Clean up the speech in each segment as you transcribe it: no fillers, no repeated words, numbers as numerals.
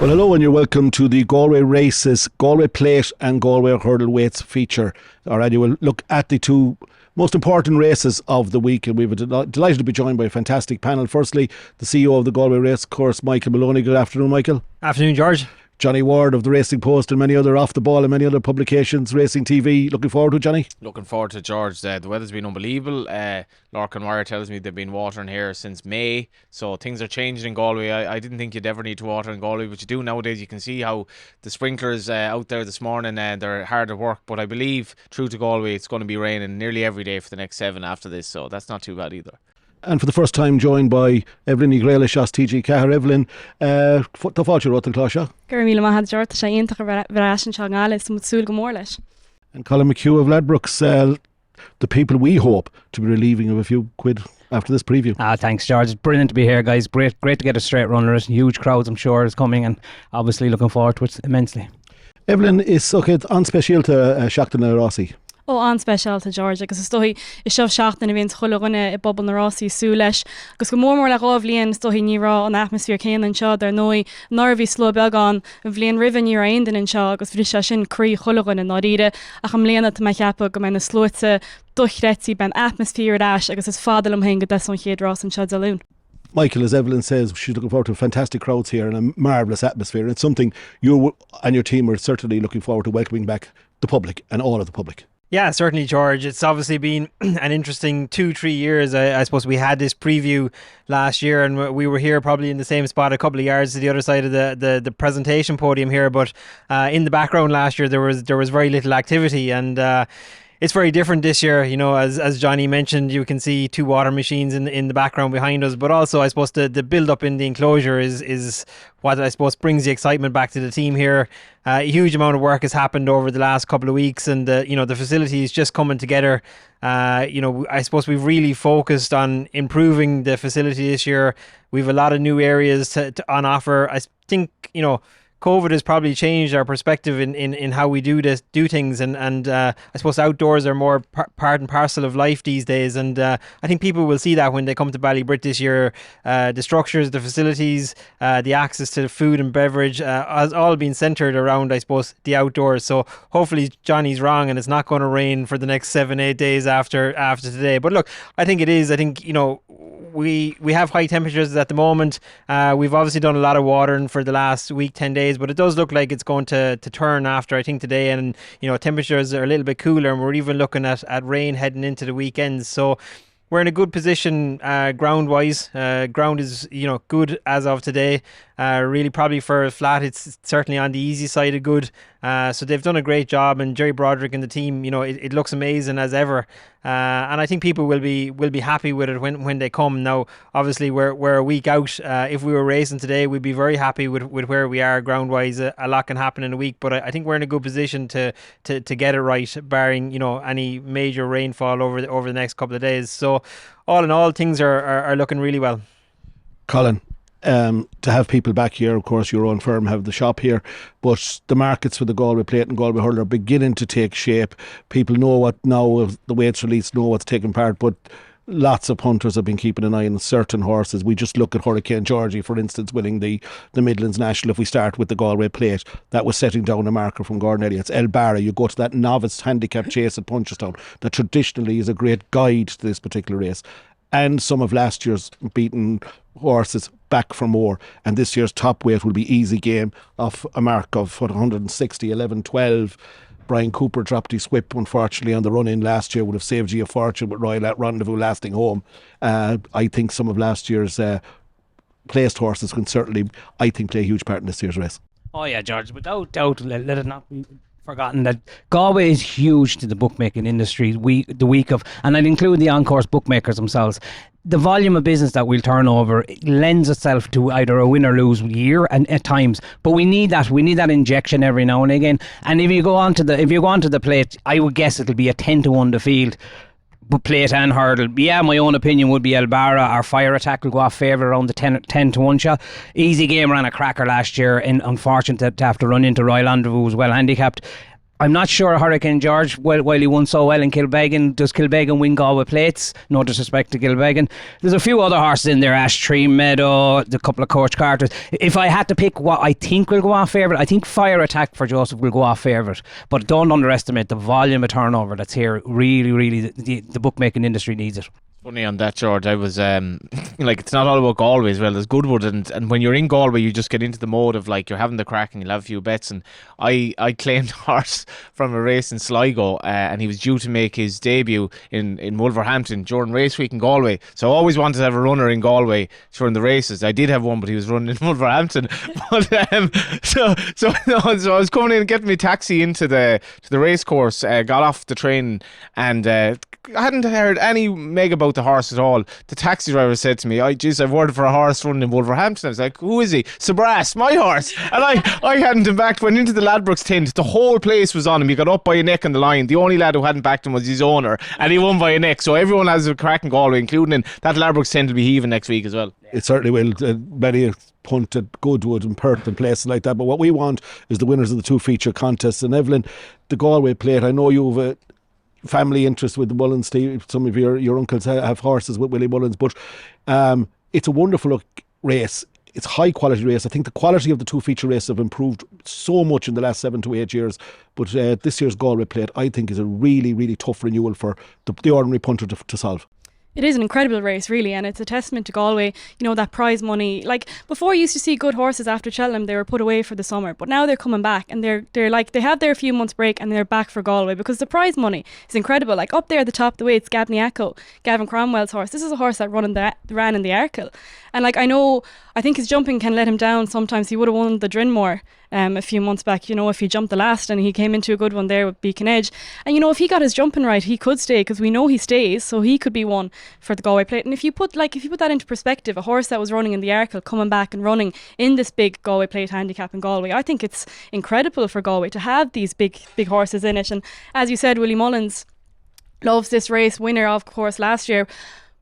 Well, hello and you're welcome to the Galway Races, Galway Plate and Galway Hurdle Weights feature. Our annual look at the two most important races of the week, and we're delighted to be joined by a fantastic panel. Firstly, the CEO of the Galway Racecourse, Michael Maloney. Good afternoon, Michael. Afternoon, George. Johnny Ward of the Racing Post and many other Off the Ball and many other publications, Racing TV. Looking forward to it, Johnny? Looking forward to it, George. The weather's been unbelievable. Larkin Wire tells me they've been watering here since May, so things are changing in Galway. I didn't think you'd ever need to water in Galway, but you do nowadays. You can see how the sprinklers out there this morning, they're hard at work, but I believe through to Galway it's going to be raining nearly every day for the next 7 after this, so that's not too bad either. And for the first time joined by Evelyn Igrelia Shas TG Cahar. Evelyn, the fáilte rot an chláseo. Gur míle maith George sé ionintach bhreis an seáil is súil go mór leis. And Colin McHugh of Ladbrokes, the people we hope to be relieving of a few quid after this preview. Thanks, George. It's brilliant to be here, guys. Great to get a straight runner. Huge crowds, I'm sure, is coming, and obviously looking forward to it immensely. Evelyn, is an specialta seachtain na Rossi? Ó an specialta George, agus is stohí is seo seachtain a bhíonn chuile runne I bobbal na Rossi sú leis, agus go mór le ráh líon stohí nírá an atmosfér céan an seo ar nói nervhí sló beagán a bhblionn rihan ní aon den seo, agus bhí se sin crí chuile runne náíre a chum léana me cheappa go mena slóite duchretí ben atmosfér as, agus is fadal am hen go des an chéad Ross an seo dalún. Michael, as Evelyn says, she's looking forward to fantastic crowds here and a marvellous atmosphere. It's something you and your team are certainly looking forward to welcoming back the public and all of the public. Yeah, certainly, George. It's obviously been an interesting 2-3 years. I suppose we had this preview last year and we were here probably in the same spot a couple of yards to the other side of the presentation podium here, but in the background last year there was very little activity, and it's very different this year. You know, as Johnny mentioned, you can see 2 water machines in the background behind us, but also I suppose the build up in the enclosure is what I suppose brings the excitement back to the team here. A huge amount of work has happened over the last couple of weeks, and the facility is just coming together. I suppose we've really focused on improving the facility this year. We've a lot of new areas to on offer. I think COVID has probably changed our perspective in how we do things, and I suppose outdoors are more part and parcel of life these days, and I think people will see that when they come to Ballybrit this year. The structures, the facilities, the access to food and beverage has all been centred around, I suppose, the outdoors. So hopefully Johnny's wrong and it's not going to rain for the next 7-8 days after today. But look, I think it is. I think we have high temperatures at the moment. We've obviously done a lot of watering for the last week, 10 days, but it does look like it's going to turn after, I think, today, and temperatures are a little bit cooler, and we're even looking at rain heading into the weekends. So we're in a good position ground wise. Ground is good as of today. Really, probably for a flat, it's certainly on the easy side of good. So they've done a great job, and Jerry Broderick and the team, it looks amazing as ever. And I think people will be happy with it when they come. Now, obviously, we're a week out. If we were racing today, we'd be very happy with where we are ground wise. A lot can happen in a week, but I think we're in a good position to get it right, barring any major rainfall over the next couple of days. So all in all, things are looking really well. Colin, to have people back here, of course your own firm have the shop here, but the markets for the Galway Plate and Galway Hurler are beginning to take shape. People know what now the weights released, know what's taking part, but lots of punters have been keeping an eye on certain horses. We just look at Hurricane Georgie, for instance, winning the Midlands National. If we start with the Galway Plate, that was setting down a marker from Gordon Elliott's El Barra. You go to that novice handicap chase at Punchestown that traditionally is a great guide to this particular race, and some of last year's beaten horses back for more, and this year's top weight will be Easy Game off a mark of 160, 11-12. Brian Cooper dropped his whip, unfortunately, on the run-in last year. Would have saved you a fortune with Royal Rendezvous lasting home. I think some of last year's placed horses can certainly, I think, play a huge part in this year's race. Oh yeah, George, without doubt, let it not be forgotten that Galway is huge to the bookmaking industry. The week of, and I'd include the on-course bookmakers themselves. The volume of business that we'll turn over lends itself to either a win or lose year and at times, but we need that injection every now and again. And if you go onto the plate, I would guess it'll be a 10-1 the field, but plate and hurdle. Yeah, my own opinion would be El Barra. Our Fire Attack will go off favourite around the 10-1 shot. Easy Game ran a cracker last year, and unfortunate to have to run into Royal Rendezvous, was well handicapped. I'm not sure Hurricane George, while he won so well in Kilbeggan, does Kilbeggan win Galway Plates? No disrespect to Kilbeggan. There's a few other horses in there, Ash Tree Meadow, the couple of Coach Carters. If I had to pick what I think will go off favourite, I think Fire Attack for Joseph will go off favourite. But don't underestimate the volume of turnover that's here. Really, really, the bookmaking industry needs it. Funny on that, George. I was like, it's not all about Galway as well. There's Goodwood, and when you're in Galway, you just get into the mode of like you're having the crack and you'll have a few bets. And I claimed a horse from a race in Sligo, and he was due to make his debut in Wolverhampton during race week in Galway. So I always wanted to have a runner in Galway during the races. I did have one, but he was running in Wolverhampton. But so I was coming in and getting my taxi into the racecourse. Got off the train and I hadn't heard any meg about the horse at all. The taxi driver said to me, I've ordered for a horse running in Wolverhampton. I was like, who is he? Sabras, my horse. And I hadn't him backed, went into the Ladbrokes tent. The whole place was on him. He got up by a neck on the line. The only lad who hadn't backed him was his owner, and he won by a neck. So everyone has a crack in Galway, including in that Ladbrokes tent will be heaving next week as well. It certainly will. Many punt at Goodwood and Perth and places like that. But what we want is the winners of the two feature contests. And Evelyn, the Galway Plate, I know you've a family interest with the Mullins. Steve, some of your uncles have horses with Willie Mullins, but it's a wonderful race. It's a high quality race. I think the quality of the two feature races have improved so much in the last 7 to 8 years. But this year's Galway Plate, I think, is a really, really tough renewal for the ordinary punter to solve. It is an incredible race, really, and it's a testament to Galway. You know, that prize money. Like before, you used to see good horses after Cheltenham; they were put away for the summer. But now they're coming back, and they're like they have their few months break, and they're back for Galway because the prize money is incredible. Like up there at the top of the way, it's Gavin Cromwell's horse. This is a horse that ran in the Arkle, and like I think his jumping can let him down sometimes. He would have won the Drinmore a few months back, you know, if he jumped the last, and he came into a good one there with Beacon Edge. And you know, if he got his jumping right, he could stay, because we know he stays, so he could be one for the Galway Plate. And if you put that into perspective, a horse that was running in the Arkle coming back and running in this big Galway Plate handicap in Galway, I think it's incredible for Galway to have these big horses in it. And as you said, Willie Mullins loves this race, winner of course last year.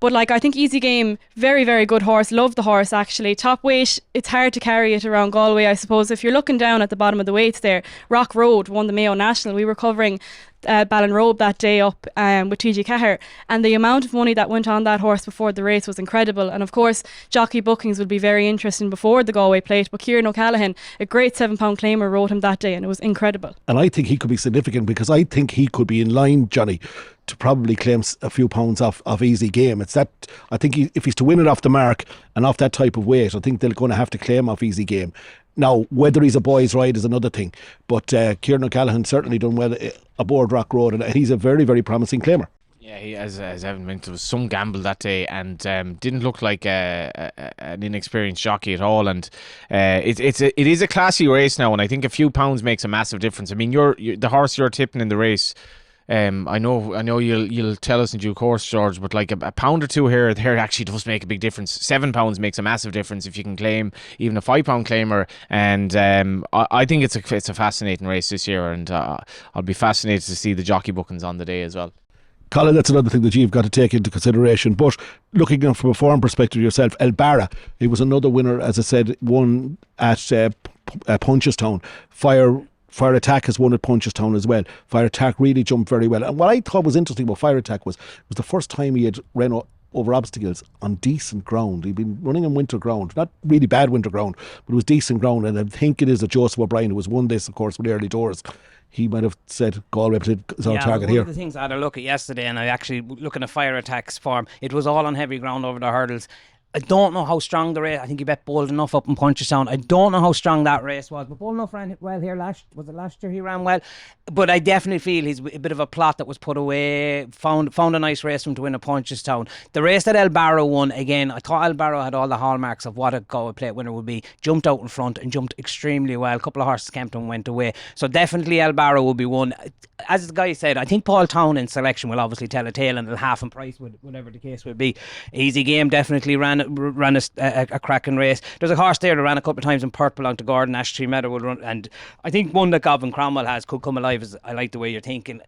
But like, I think Easy Game, very, very good horse. Love the horse, actually. Top weight, it's hard to carry it around Galway, I suppose. If you're looking down at the bottom of the weights there, Rock Road won the Mayo National. We were covering Ballinrobe that day up with TG Cahir, and the amount of money that went on that horse before the race was incredible. And of course, jockey bookings would be very interesting before the Galway Plate, but Kieran O'Callaghan, a great £7 claimer, rode him that day, and it was incredible. And I think he could be significant, because I think he could be in line, Johnny, to probably claim a few pounds off Easy Game. It's that, I think if he's to win it off the mark and off that type of weight, I think they're going to have to claim off Easy Game. Now, whether he's a boy's ride is another thing, but Kieran O'Callaghan certainly done well aboard Rock Road, and he's a very, very promising claimer. Yeah, he, as Evan mentioned, there was some gamble that day, and didn't look like an inexperienced jockey at all. And it is a classy race now, and I think a few pounds makes a massive difference. I mean, you're the horse you're tipping in the race. I know you'll tell us in due course, George, but like a pound or two here actually does make a big difference. £7 makes a massive difference if you can claim even a £5 claimer. And I think it's a fascinating race this year, and I'll be fascinated to see the jockey bookings on the day as well. Colin, that's another thing that you've got to take into consideration. But looking at from a form perspective yourself, El Barra, he was another winner, as I said, won at Punchestown. Fire Attack has won at Punchestown as well. Fire Attack really jumped very well. And what I thought was interesting about Fire Attack was the first time he had ran over obstacles on decent ground. He'd been running on winter ground, not really bad winter ground, but it was decent ground. And I think it is that Joseph O'Brien, who has won this, of course, with early doors, he might have said Galway is our target here. One of the things I had a look at yesterday, and I actually looking at Fire Attack's form, it was all on heavy ground over the hurdles. I don't know how strong the race. I think he bet bold enough up in Punchestown. I don't know how strong that race was, but bold enough ran well here last year he ran well. But I definitely feel he's a bit of a plot that was put away. Found a nice race for him to win at Punchestown. The race that El Barrow won, again, I thought El Barrow had all the hallmarks of what a Galway Plate winner would be. Jumped out in front and jumped extremely well. A couple of horses camped and went away. So definitely El Barrow will be one. As the guy said, I think Paul Town in selection will obviously tell a tale, and it'll half in price, whatever the case would be. Easy Game definitely ran a cracking race. There's a horse there that ran a couple of times in Perth, belonged to Gordon. Ash Tree Meadow will run, and I think one that Gavin Cromwell has could come alive. I like the way you're thinking.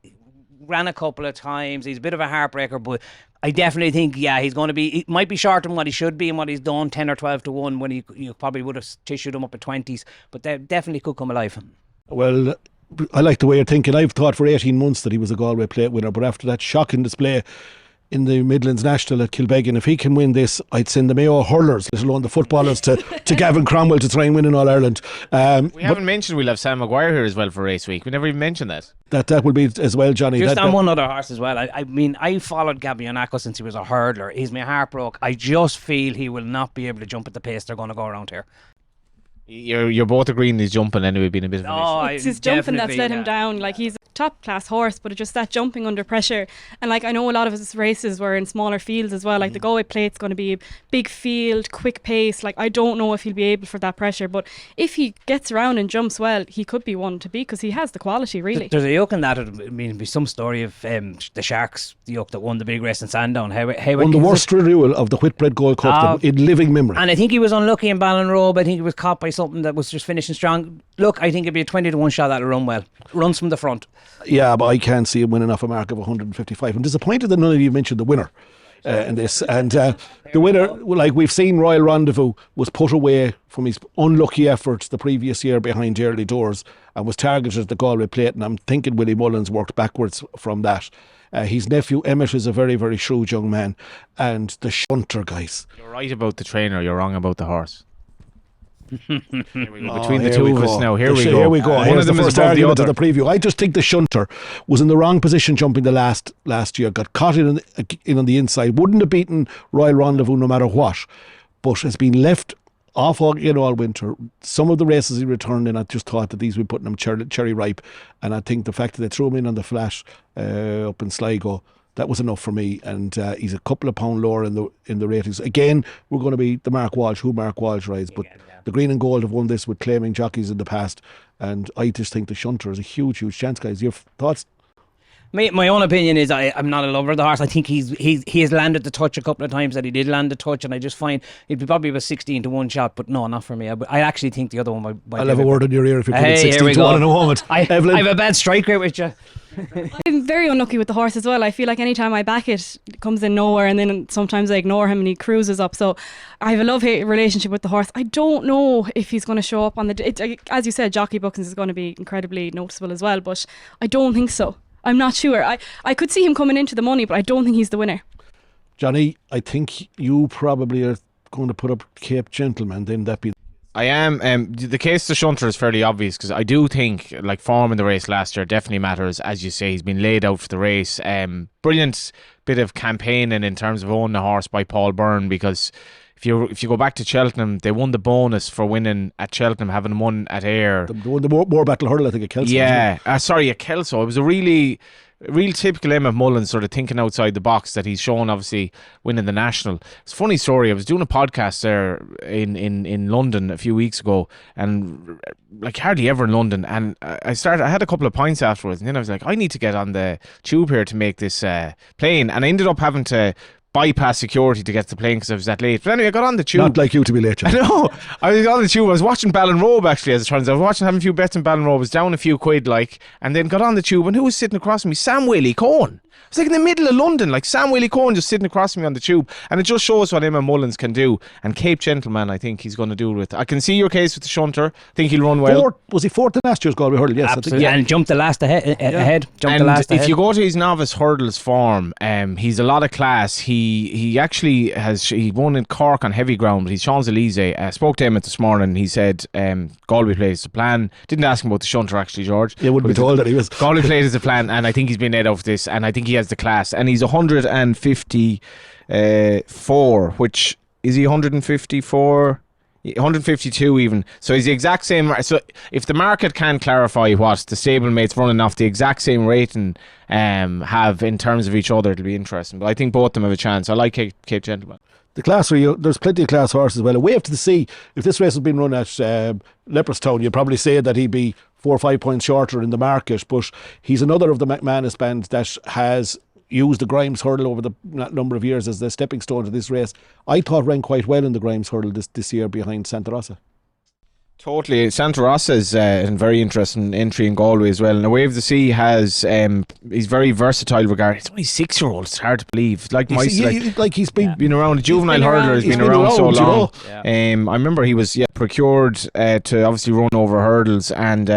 Ran a couple of times. He's a bit of a heartbreaker, but I definitely think, he's going to be. It might be shorter than what he should be and what he's done, 10 or 12 to 1 when you probably would have tissued him up at 20s, but they definitely could come alive. Well, I like the way you're thinking. I've thought for 18 months that he was a Galway Plate winner, but after that shocking display in the Midlands National at Kilbeggan, if he can win this, I'd send the Mayo hurlers, let alone the footballers, to Gavin Cromwell to try and win in All Ireland. We haven't mentioned we'll have Sam Maguire here as well for race week. We never even mentioned that. That will be as well, Johnny. Just on one other horse as well. I mean, I followed Gabbianaco since he was a hurdler. He's my heart broke. I just feel he will not be able to jump at the pace they're going to go around here. You're both agreeing he's jumping anyway, being a bit of an issue. It's his jumping that's let him down. Like, he's a top class horse, but it's just that jumping under pressure. And like, I know a lot of his races were in smaller fields as well. Like the Galway Plate's going to be a big field, quick pace. Like, I don't know if he'll be able for that pressure, but if he gets around and jumps well, he could be one to beat, because he has the quality, really. There's a yoke in that. I mean, it'd be some story of the Sharks, the yoke that won the big race in Sandown. How won the worst renewal of the Whitbread Gold Cup in living memory. And I think he was unlucky in Ballinrobe. I think he was caught by something that was just finishing strong. Look, I think it'd be a 20-1 shot that'll run well. Runs from the front. Yeah, but I can't see him winning off a mark of 155. I'm disappointed that none of you mentioned the winner in this. And the winner, like we've seen, Royal Rendezvous was put away from his unlucky efforts the previous year behind early doors and was targeted at the Galway Plate. And I'm thinking Willie Mullins worked backwards from that. His nephew Emmett is a very, very shrewd young man. And the shunter, guys. You're right about the trainer, you're wrong about the horse. Between Here the two we of go. us now, here we Here we go. One Here's of them the is first above the argument other. of the preview. I just think the shunter was in the wrong position jumping the last year. Got caught in on the inside. Wouldn't have beaten Royal Rendezvous no matter what, but has been left off all winter. Some of the races he returned in, I just thought that these would put him cherry ripe, and I think the fact that they threw him in on the flash up in Sligo, that was enough for me. And he's a couple of pound lower in the ratings. Again, we're going to be the Mark Walsh, who Mark Walsh rides, but the Green and Gold have won this with claiming jockeys in the past, and I just think the shunter is a huge chance, guys. Your thoughts? My own opinion is I'm not a lover of the horse. I think he has landed the touch a couple of times that he did land the touch, and I just find it'd be probably about 16-1 shot, but no, not for me. I actually think the other one might I'll have a word in your ear if you put it here we 16-1 go. in a moment. I have a bad strike rate with you. I'm very unlucky with the horse as well. I feel like anytime I back it comes in nowhere, and then sometimes I ignore him and he cruises up. So I have a love-hate relationship with the horse. I don't know if he's going to show up on as you said, jockey bookings is going to be incredibly noticeable as well, but I don't think so. I'm not sure. I could see him coming into the money, but I don't think he's the winner. Johnny, I think you probably are going to put up Cape Gentleman, then that be. I am. The case to Shunter is fairly obvious, because I do think like form in the race last year definitely matters. As you say, he's been laid out for the race. Brilliant bit of campaigning in terms of owning the horse by Paul Byrne, because if you go back to Cheltenham, they won the bonus for winning at Cheltenham, having won at Ayr. The more battle hurdle, I think, at Kelso. Yeah, at Kelso. It was a real typical Emmett Mullins sort of thinking outside the box that he's shown, obviously winning the national. It's a funny story. I was doing a podcast there in London a few weeks ago, and like hardly ever in London, and I had a couple of pints afterwards, and then I was like, I need to get on the tube here to make this plane, and I ended up having to bypass security to get to the plane because I was that late. But anyway, I got on the tube. Not like you to be late, John. I know. I was on the tube. I was watching Ballinrobe, actually, as it turns out. I was having a few bets in Ballinrobe. I was down a few quid, and then got on the tube, and who was sitting across from me? Sam Whaley Cohen. It was like in the middle of London, like Sam Whaley Cohen just sitting across from me on the tube, and it just shows what Emma Mullins can do. And Cape Gentleman, I think he's going to do it with. I can see your case with the shunter. I think he'll run well. Was he fourth in last year's Galway hurdle? Yes, absolutely. And jumped the last ahead. If you go to his novice hurdles form, he's a lot of class. He actually he won in Cork on heavy ground, but he's Champs-Élysées. I spoke to him this morning. He said Galway Plate is the plan. Didn't ask him about the shunter, actually, George. You wouldn't be told that he was. Galway Plate is the plan, and I think he's been led out of this, and I think he has the class, and he's 154, which is he 154? 152 even. So he's the exact same. So if the market can clarify what the stablemates running off the exact same rating have in terms of each other, it'll be interesting. But I think both of them have a chance. I like Cape Gentleman. The class there's plenty of class horses as well. A wave to the sea. If this race had been run at Leopardstown, you'd probably say that he'd be 4 or 5 points shorter in the market, but he's another of the McManus band that has used the Grimes hurdle over the number of years as the stepping stone to this race. I thought ran quite well in the Grimes hurdle this year behind Santa Rosa. Totally. Santa Rosa is a very interesting entry in Galway as well. And the Wave of the Sea has he's very versatile regard. It's only 6-year-old. It's hard to believe. He's been around. A juvenile hurdler has been around so long. I remember he was procured to obviously run over hurdles, and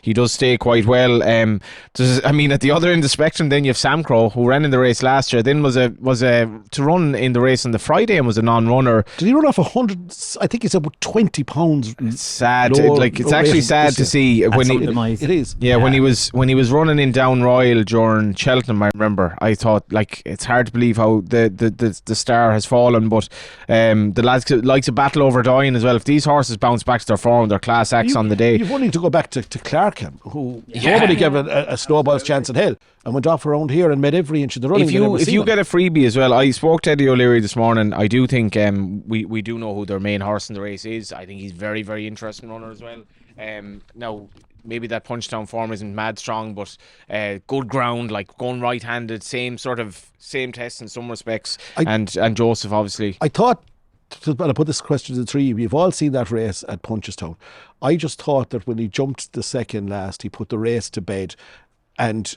he does stay quite well. I mean, at the other end of the spectrum, then you have Sam Crow, who ran in the race last year. Then was to run in the race on the Friday and was a non-runner. Did he run off 100? I think it's about 20 pounds. It's sad. It's actually sad to see when it is. Yeah, when he was running in Down Royal during Cheltenham, I remember. I thought, like, it's hard to believe how the star has fallen. But the lads likes a battle over dying as well. If these horses bounce back to their form, they're class acts on the day. You've only to go back to Clarkham, who nobody gave a snowball's chance in hell, and went off around here and made every inch of the running. If you get a freebie as well, I spoke to Eddie O'Leary this morning. I do think we do know who their main horse in the race is. I think he's very, very interesting runner as well. Now, maybe that Punchestown form isn't mad strong, but good ground, like going right-handed, same test in some respects. And Joseph, obviously. I thought, and I put this question to the three, we've all seen that race at Punchestown. I just thought that when he jumped the second last, he put the race to bed, and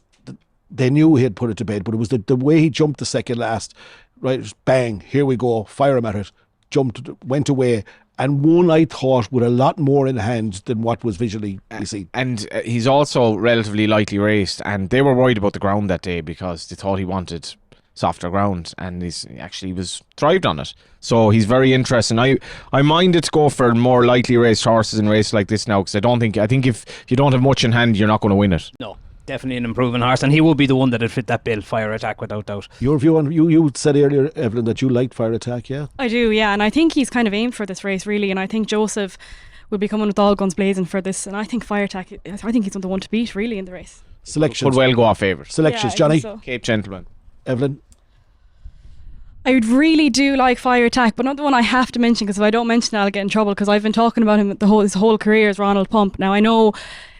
they knew he had put it to bed, but it was the way he jumped the second last, right, just bang, here we go, fire him at it, jumped, went away, and won, I thought, with a lot more in hand than what was visually seen. And he's also relatively lightly raced, and they were worried about the ground that day because they thought he wanted softer ground, and he was thrived on it. So he's very interesting. I mind it to go for more lightly raced horses in races like this now, because I think if you don't have much in hand, you're not going to win it. No. Definitely an improving horse, and he will be the one that would fit that bill, Fire Attack, without doubt. Your view on you said earlier, Evelyn, that you liked Fire Attack, yeah? I do, yeah, and I think he's kind of aimed for this race, really, and I think Joseph will be coming with all guns blazing for this, and I think Fire Attack, I think he's the one to beat, really, in the race. Selections. Could well go off favourite. Selections, Yeah, Johnny? so. Cape Gentleman. Evelyn? I really do like Fire Attack, but not the one I have to mention, because if I don't mention it, I'll get in trouble, because I've been talking about him his whole career as Ronald Pump. Now, I know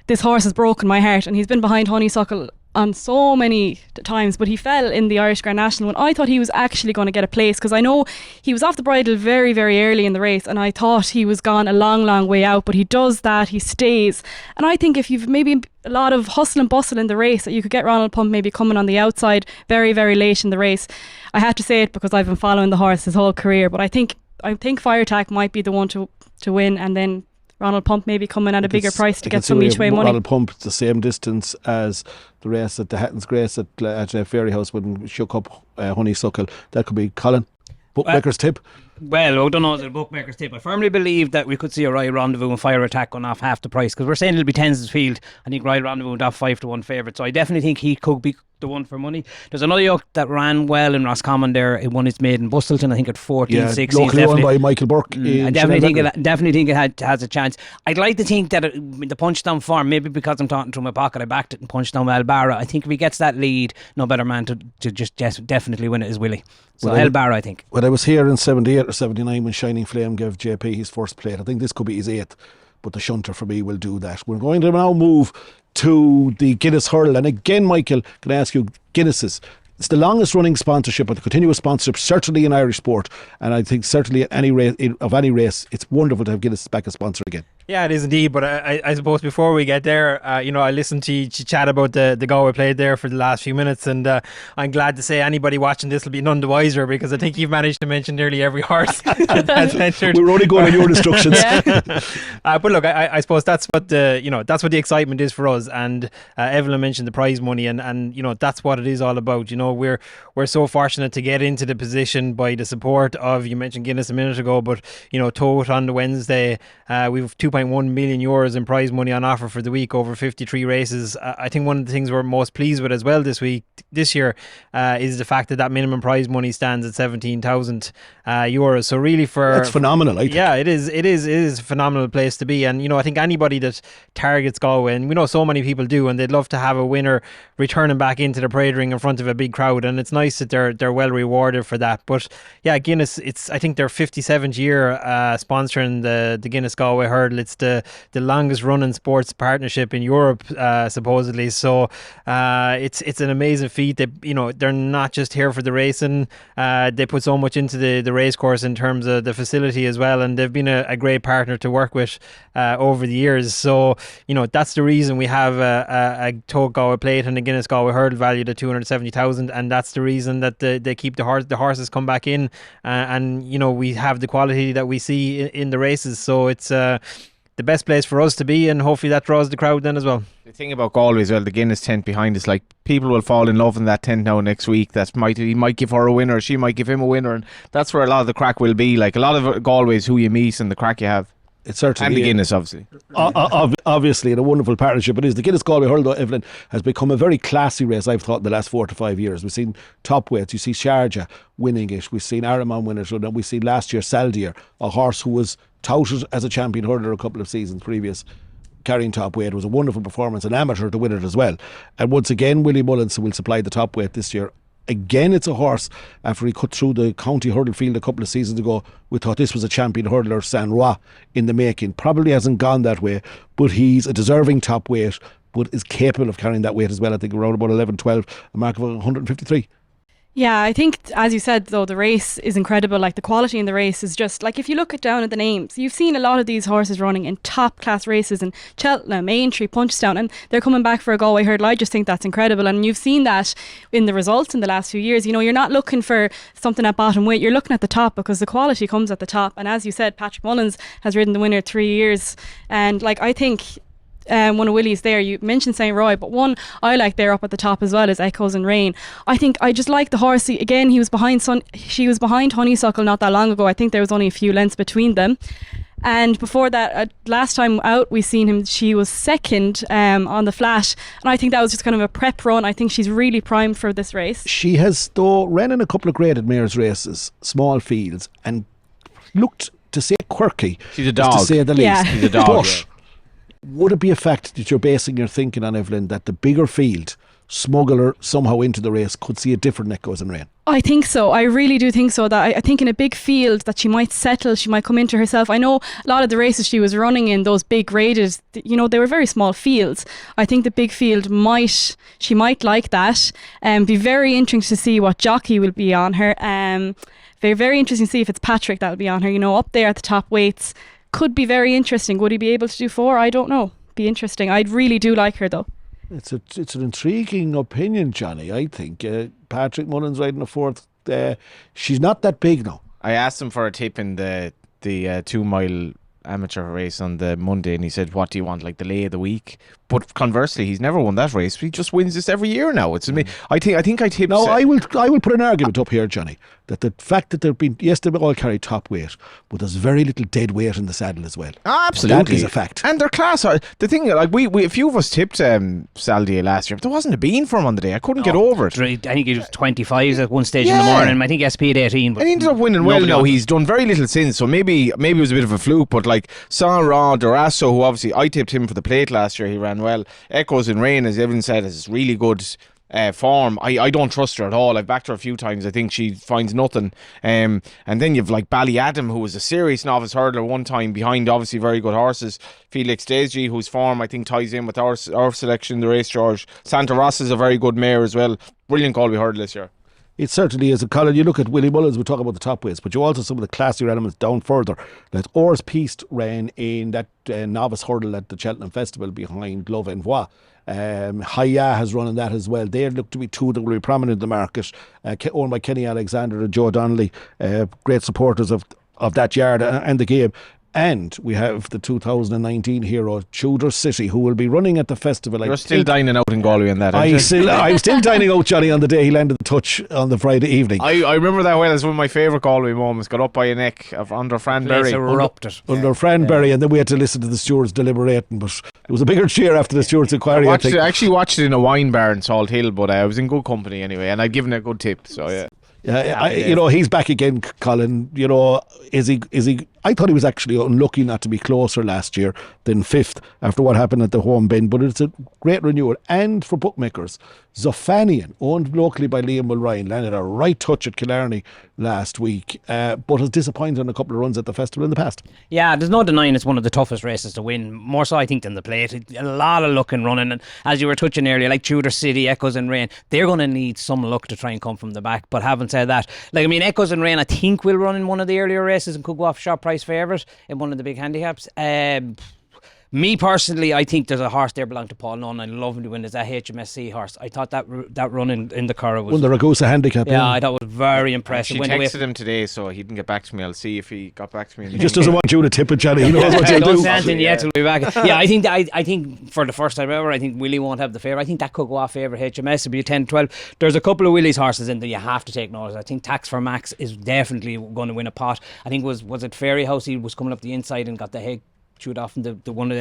this horse has broken my heart, and he's been behind Honeysuckle on so many times, but he fell in the Irish Grand National when I thought he was actually going to get a place, because I know he was off the bridle very, very early in the race, and I thought he was gone a long, long way out, but he does that, he stays, and I think if you've maybe a lot of hustle and bustle in the race, that you could get Ronald Pump maybe coming on the outside very, very late in the race. I had to say it because I've been following the horse his whole career, but I think Fire Attack might be the one to win, and then Ronald Pump maybe coming at a bigger price to get some each way money. Ronald Pump the same distance as the race at the Hatton's Grace at Fairyhouse when we shook up Honeysuckle. That could be Colin. Bookmaker's tip. Well, I don't know as a bookmaker's tip. I firmly believe that we could see a Royal Rendezvous and Fire Attack going off half the price, because we're saying it'll be Tens's Field. I think Royal Rendezvous would have 5-1 favourite, so I definitely think he could be the one for money. There's another yoke that ran well in Roscommon there. It won its maiden in Bustleton, I think at 14-6. Locally owned by Michael Burke. I definitely think it has a chance. I'd like to think that the Punchestown form, maybe because I'm talking through my pocket, I backed it in Punchestown with Elbara. I think if he gets that lead, no better man to just definitely win it is Willie. So Elbara, I think. When I was here in 78 or 79 when Shining Flame gave JP his first plate, I think this could be his 8th, but the shunter for me will do that. We're going to now move to the Guinness Hurl, and again, Michael, can I ask you, Guinness's, it's the longest running sponsorship, or the continuous sponsorship, certainly in Irish sport, and I think certainly at any race, it's wonderful to have Guinness back as sponsor again. Yeah, it is indeed. But I suppose before we get there, I listened to you chat about the Galway Plate there for the last few minutes, and I'm glad to say anybody watching this will be none the wiser, because I think you've managed to mention nearly every horse that's entered. We're only going on your instructions. But look, I suppose that's what the excitement is for us. And Evelyn mentioned the prize money, and that's what it is all about. We're so fortunate to get into the position by the support of, you mentioned Guinness a minute ago, but Tote on the Wednesday, we've €2.1 million in prize money on offer for the week over 53 races. I think one of the things we're most pleased with as well this year is the fact that minimum prize money stands at €17,000. So really that's phenomenal. I think. Yeah, it is a phenomenal place to be, and I think anybody that targets Galway, and we know so many people do, and they'd love to have a winner returning back into the parade ring in front of a big crowd, and it's nice that they're well rewarded for that. But yeah, Guinness, it's I think their 57th year sponsoring the Guinness Galway Hurdle. It's the longest running sports partnership in Europe, supposedly. So it's an amazing feat. They're not just here for the racing. They put so much into the racecourse in terms of the facility as well, and they've been a great partner to work with over the years. So that's the reason we have a Tote Galway Plate and a Guinness Galway hurdle valued at 270,000, and that's the reason that they keep the horses come back in, and we have the quality that we see in the races. So it's the best place for us to be, and hopefully that draws the crowd then as well. The thing about Galway as well, the Guinness tent behind us, like, people will fall in love in that tent now next week. He might give her a winner, she might give him a winner, and that's where a lot of the crack will be. Like, a lot of Galway is who you meet and the crack you have. It's certainly, and the Guinness, obviously. Obviously, and a wonderful partnership it is. The Guinness Galway hurl, though, Evelyn, has become a very classy race, I've thought, in the last 4 to 5 years. We've seen top weights. You see Sharjah winning it. We've seen Araman win it. And we've seen last year Saldier, a horse who was touted as a champion hurdler a couple of seasons previous, carrying top weight. It was a wonderful performance, an amateur to win it as well. And once again, Willie Mullins will supply the top weight this year. Again, it's a horse, after he cut through the county hurdle field a couple of seasons ago, we thought this was a champion hurdler, San Roy, in the making. Probably hasn't gone that way, but he's a deserving top weight, but is capable of carrying that weight as well. I think around about 11, 12, a mark of 153. Yeah, I think, as you said, though, the race is incredible. Like, the quality in the race is just, like, if you look down at the names, you've seen a lot of these horses running in top class races in Cheltenham, Aintree, Punchestown, and they're coming back for a Galway hurdle. I just think that's incredible, and you've seen that in the results in the last few years. You're not looking for something at bottom weight, you're looking at the top, because the quality comes at the top. And as you said, Patrick Mullins has ridden the winner 3 years, and like, I think one of Willie's there, you mentioned St. Roy, but one I like there up at the top as well is Echoes and Rain. I think I just like the horse. Again, she was behind Honeysuckle not that long ago. I think there was only a few lengths between them. And before that, last time out we seen him, she was second on the flat, and I think that was just kind of a prep run. I think she's really primed for this race. She has, though, ran in a couple of graded mares races, small fields, and looked, to say quirky, she's a dog, to say the least. Yeah. She's a dog. But would it be a fact that you're basing your thinking on, Evelyn, that the bigger field smuggle her somehow into the race could see a different Echoes and Rain? I think so. I really do think so. That I think in a big field that she might settle, she might come into herself. I know a lot of the races she was running in, those big graded, they were very small fields. I think the big field she might like that. Be very interesting to see what jockey will be on her. Very, very interesting to see if it's Patrick that will be on her. Up there at the top weights. Could be very interesting. Would he be able to do 4? I don't know. Be interesting. I really do like her, though. It's an intriguing opinion, Johnny. I think Patrick Mullins riding a 4th. She's not that big now. I asked him for a tip in the 2 mile amateur race on the Monday, and he said, "What do you want, like the lay of the week?" But conversely, he's never won that race. He just wins this every year now. It's me. I think I tipped. No, I will put an argument up here, Johnny, that the fact that they all carry top weight, but there's very little dead weight in the saddle as well. Absolutely, that is a fact. And they're class. The thing, like we a few of us tipped Saldier last year, but there wasn't a bean for him on the day. I couldn't get over it. I think he was 25s at one stage in the morning. I think SP at 18. But and he ended up winning well. Now he's done very little since, so maybe it was a bit of a fluke. But like San Roy, Durasso, who obviously I tipped him for the plate last year, he ran well. Echoes and Rain, as Evan said, is really good form. I don't trust her at all. I've backed her a few times. I think she finds nothing. And then you've like Ballyadam, who was a serious novice hurdler one time behind obviously very good horses. Felix Desgy, whose form I think ties in with our selection in the race, George. Santa Rossa is a very good mare as well. Brilliant Galway hurdle this year. It certainly is. Colin, you look at Willie Mullins, we talk about the top weights, but you also some of the classier elements down further. That Ors Peast ran in that novice hurdle at the Cheltenham Festival behind Love Envoi. Haya has run in that as well. They look to be two that will be prominent in the market, owned by Kenny Alexander and Joe Donnelly, great supporters of that yard and the game. And we have the 2019 hero, Tudor City, who will be running at the festival. You're still dining out in Galway on that, I'm still dining out, Johnny, on the day he landed the touch on the Friday evening. I remember that well as one of my favourite Galway moments. Got up by a neck under Fran Berry. Under Fran Berry, and then we had to listen to the stewards deliberating, but it was a bigger cheer after the stewards' inquiry. I actually watched it in a wine bar in Salt Hill, but I was in good company anyway, and I'd given it a good tip, so yeah. He's back again, Colin. Is he? I thought he was actually unlucky not to be closer last year than 5th after what happened at the home bend. But it's a great renewal. And for bookmakers, Zophanian, owned locally by Liam Mulryan, landed a right touch at Killarney last week, but has disappointed on a couple of runs at the festival in the past. Yeah, there's no denying it's one of the toughest races to win, more so I think than the Plate. A lot of luck in running, and as you were touching earlier, like Tudor City, Echoes and Rain, they're going to need some luck to try and come from the back. But having said that, Echoes and Rain I think will run in one of the earlier races and could go off sharp price favourite in one of the big handicaps. Me personally, I think there's a horse there belonging to Paul Nunn. I love him to win. Is that HMSC horse? I thought that run in the Curragh was... Won the Ragusa handicap. Yeah, I thought it was very impressive. She texted him today, so he didn't get back to me. I'll see if he got back to me. He just doesn't want you to tip it, Johnny. He knows what you'll do. Don't say anything yet till we're back. Yeah, I think for the first time ever, I think Willie won't have the favour. I think that could go off favour HMS. It'll be a 10-12. There's a couple of Willie's horses in there you have to take notice. I think Tax for Max is definitely going to win a pot. I think was it Fairy House? He was coming up the inside and got the head chewed off in the one of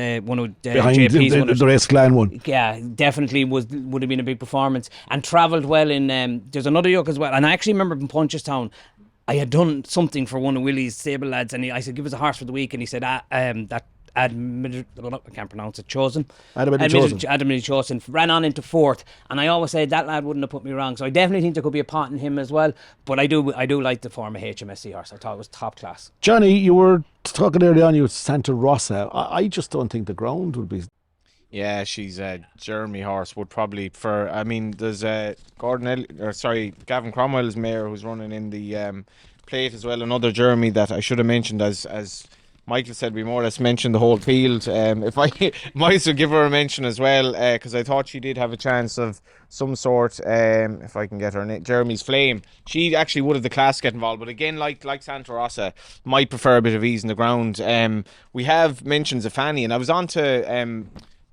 behind JP's the Race Clan one. Yeah, definitely would have been a big performance and travelled well in. There's another yoke as well, and I actually remember in Punchestown, I had done something for one of Willie's stable lads, and I said, "Give us a horse for the week," and he said, "That." I can't pronounce it. Admittedly Chosen ran on into 4th, and I always said that lad wouldn't have put me wrong. So I definitely think there could be a pot in him as well. But I do like the form of HMSC horse. I thought it was top class. Johnny, you were talking early on. You were Santa Rosa. I just don't think the ground would be. Yeah, she's a Jeremy horse. Would probably prefer. I mean, there's Gavin Cromwell's mare who's running in the Plate as well. Another Jeremy that I should have mentioned as Michael said, we more or less mentioned the whole field. If I might as well give her a mention as well, because I thought she did have a chance of some sort. If I can get her name, Jeremy's Flame. She actually would have the class get involved, but again, like Santa Rosa, might prefer a bit of ease in the ground. We have mentioned Zafani, and I was on to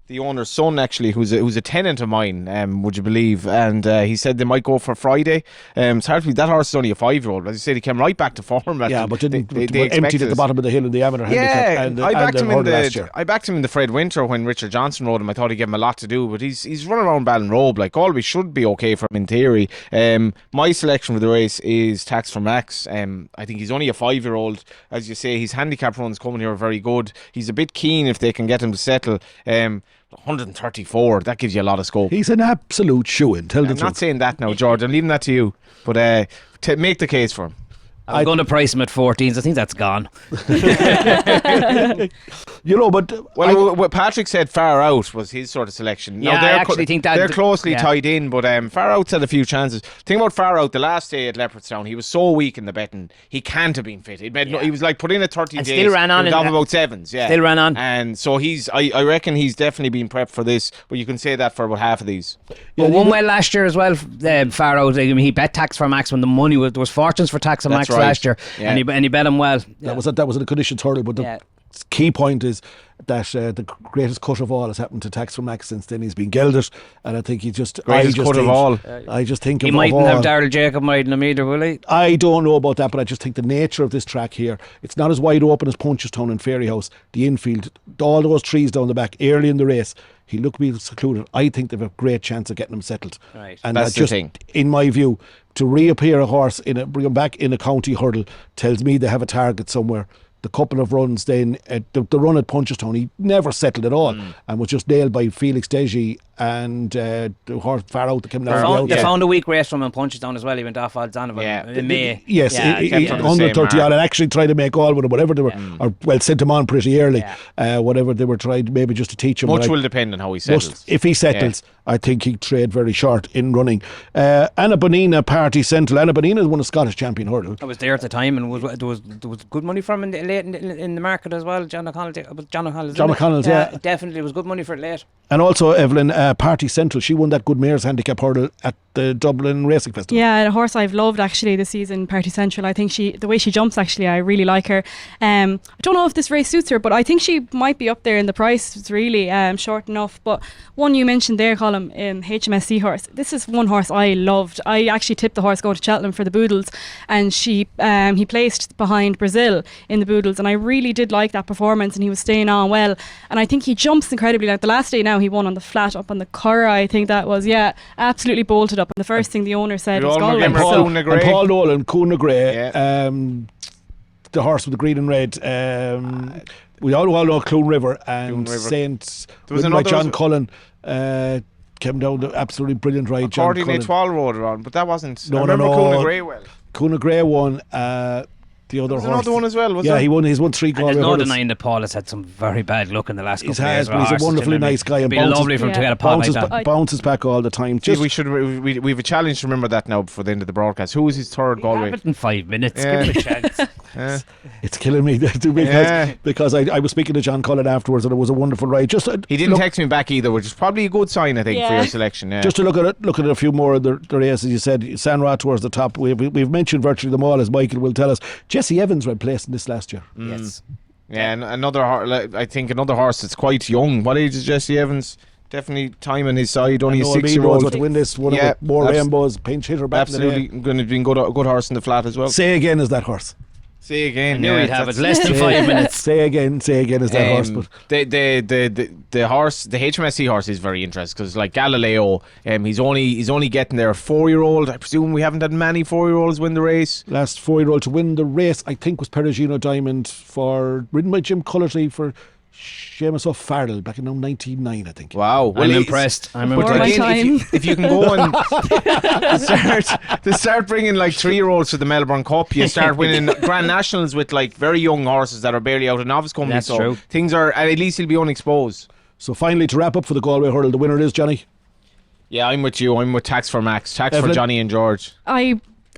the owner's son actually, who's a tenant of mine, would you believe? And he said they might go for Friday. It's hard to believe that horse is only a 5-year-old. As you said, he came right back to form. But they emptied at the bottom of the hill in the amateur handicap. I backed him in the Fred Winter when Richard Johnson rode him. I thought he'd give him a lot to do, but he's running around Ballinrobe. Like, Galway should be okay for him in theory. My selection for the race is Tax for Max. I think he's only a 5-year-old. As you say, his handicap runs coming here are very good. He's a bit keen if they can get him to settle. 134, that gives you a lot of scope. He's an absolute shoo-in. I'm not saying that now, George. I'm leaving that to you. But make the case for him. I'm going to price him at 14s. I think that's gone. What Patrick said Far Out was his sort of selection. Yeah, now, I actually think that they're closely tied in, but Far Out's had a few chances. Think about Far Out the last day at Leopardstown. He was so weak in the betting, he can't have been fit. He was like put in at 30 days. Still ran on. About 7s. Yeah, still ran on. And so I reckon he's definitely been prepped for this. But you can say that for about half of these. Well, one well last year as well. Far Out. He bet Tax for Max when the money was. There was fortunes for Tax for Max last year. Yeah. And he bet him well. That was a conditions hurdle, but the key point is that the greatest cut of all has happened to Tax for Max since then. He's been gelded, and I think he just greatest cut of all. I just think he mightn't have Daryl Jacob riding him either, will he? I don't know about that, but I just think the nature of this track here, it's not as wide open as Punchestown and Fairy House. The infield, all those trees down the back early in the race, he looked to be secluded. I think they've a great chance of getting him settled. Right. And that's the thing. In my view, to reappear a horse bring him back in a county hurdle tells me they have a target somewhere. The couple of runs then, the run at Punchestown, he never settled at all and was just nailed by Felix Deji and the horse Far Out that came down. They found a weak race from him in Punchestown as well. He went off odds on him in May. Yes, under 30 odd, and actually tried to make all with him, whatever they were, sent him on pretty early. Whatever they were trying, maybe just to teach him. Much will depend on how he settles. If he settles, I think he'd trade very short in running. Anna Bonina, Party Central. Anna Bonina won a Scottish champion hurdle. I was there at the time, and there was good money from him late in the market as well. John O'Connell's, yeah. Definitely was good money for it late. And also Evelyn, Party Central, she won that Good Mares handicap hurdle at the Dublin Racing Festival. Yeah, a horse I've loved actually this season, Party Central. I think the way she jumps, actually, I really like her. I don't know if this race suits her, but I think she might be up there in the price. It's really short enough. But one you mentioned there, Colin, HMSC horse. This is one horse I loved. I actually tipped the horse going to Cheltenham for the Boodles, and he placed behind Brazil in the Boodles, and I really did like that performance, and he was staying on well, and I think he jumps incredibly. Like the last day now, he won on the flat up on the Curra. I think that was, absolutely bolted up. And the first thing the owner said was Galway. And Paul Nolan, Cúna Gray, the horse with the green and red. We all know Clune River and Saint. There was another John Cullen. Came down the absolutely brilliant ride. John Cullen. Twal rode around, but that wasn't. No, I remember Cúna Gray well. Cúna Gray won. The other horse. Another one as well, was he won. He's won 3 Galway. There's no denying that Paul has had some very bad luck in the last couple of years. But he's a wonderfully nice guy. It'd be lovely for him to get a pot like that. Bounces back all the time. We have a challenge to remember that now before the end of the broadcast. Who was his third Galway? Have it in 5 minutes. Give him a chance. It's killing me because I was speaking to John Cullen afterwards, and it was a wonderful ride. He didn't text me back either, which is probably a good sign, I think, for your selection. Yeah. Just to look at a few more of the races. You said San Ra towards the top. We've mentioned virtually them all, as Michael will tell us. Jesse Evans ran place in this last year. Yes. Yeah, and another horse that's quite young. What age is Jesse Evans? Definitely time on his side. Only a 6-year-old. To win this, one of more rainbows, pinch hitter back. Absolutely, going to be a good horse in the flat as well. Say again, is that horse? Say again. I knew he'd have it. Less than 5 minutes. Say again, is that horse? But the horse, the HMSC horse, is very interesting because, like Galileo, he's only getting there. 4-year-old. I presume we haven't had many 4-year-olds win the race. Last 4-year-old to win the race, I think, was Perugino Diamond, ridden by Jim Cullerty for Seamus O'Farrell back in 1999, I think. Wow, well, I'm impressed. If you can go and start bringing like 3-year-olds to the Melbourne Cup, you start winning Grand Nationals with like very young horses that are barely out of novice company. That's true. Things are, at least he'll be unexposed. So finally, to wrap up for the Galway Hurdle, the winner is Johnny. Yeah, I'm with you. I'm with Tax for Max. Tax for Johnny and George.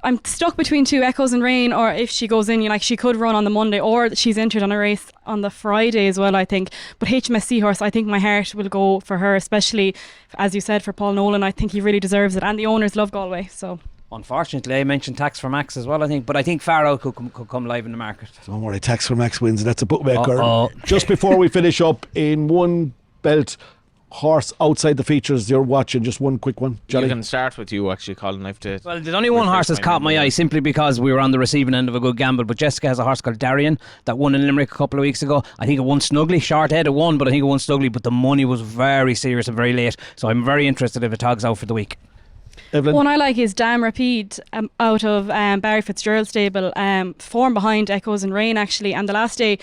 I'm stuck between 2 Echoes and Rain, or if she goes in, she could run on the Monday, or she's entered on a race on the Friday as well, I think. But HMSC horse, I think my heart will go for her, especially, as you said, for Paul Nolan. I think he really deserves it, and the owners love Galway, so... Unfortunately, I mentioned Tax for Max as well, I think, but I think Far Out could come live in the market. Don't worry, Tax for Max wins. That's a bookmaker. Just before we finish up, in one belt... horse outside the features you're watching, just one quick one, Johnny. You can start with you actually, Colin. Well, there's only one horse that's caught my eye, simply because we were on the receiving end of a good gamble, but Jessica has a horse called Darien that won in Limerick a couple of weeks ago. I think it won snugly, short head it won, but I think it won snugly, but the money was very serious and very late, so I'm very interested if it togs out for the week. Evelyn? One I like is Dam Rapide out of Barry Fitzgerald's stable, form behind Echoes and Rain actually, and the last day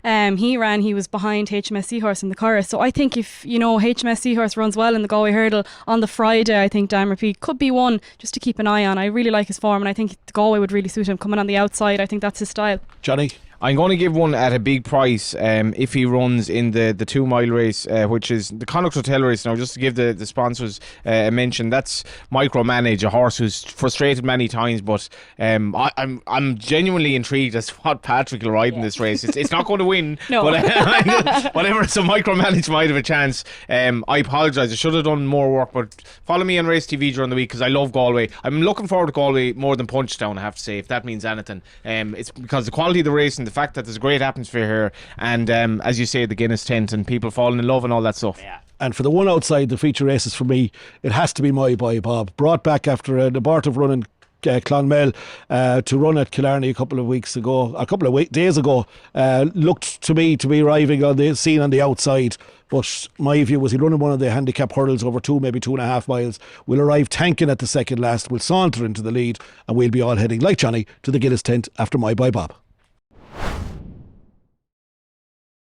he was behind HMSC horse in the Curra. So I think if HMSC horse runs well in the Galway Hurdle on the Friday, I think Dam Rapide could be one just to keep an eye on. I really like his form, and I think the Galway would really suit him coming on the outside. I think that's his style. Johnny? I'm going to give one at a big price if he runs in the 2 mile race, which is the Connacht Hotel race. Now, just to give the sponsors a mention, that's Micromanage, a horse who's frustrated many times, but I'm genuinely intrigued as to what Patrick will ride in this race. It's not going to win, no. But whatever, so Micromanage might have a chance. I apologise, I should have done more work, but follow me on Race TV during the week because I love Galway. I'm looking forward to Galway more than Punchestown, I have to say, if that means anything. It's because the quality of the race and the fact that there's a great atmosphere here, and as you say, the Guinness tent and people falling in love and all that stuff. Yeah. And for the one outside the feature races, for me, it has to be My Boy Bob, brought back after an abortive run in Clonmel to run at Killarney a couple of days ago. Looked to me to be arriving on the scene on the outside, but my view was he'll run in one of the handicap hurdles over 2, maybe 2.5 miles. We'll arrive tanking at the second last, we'll saunter into the lead, and we'll be all heading, like Johnny, to the Guinness tent after My Boy Bob.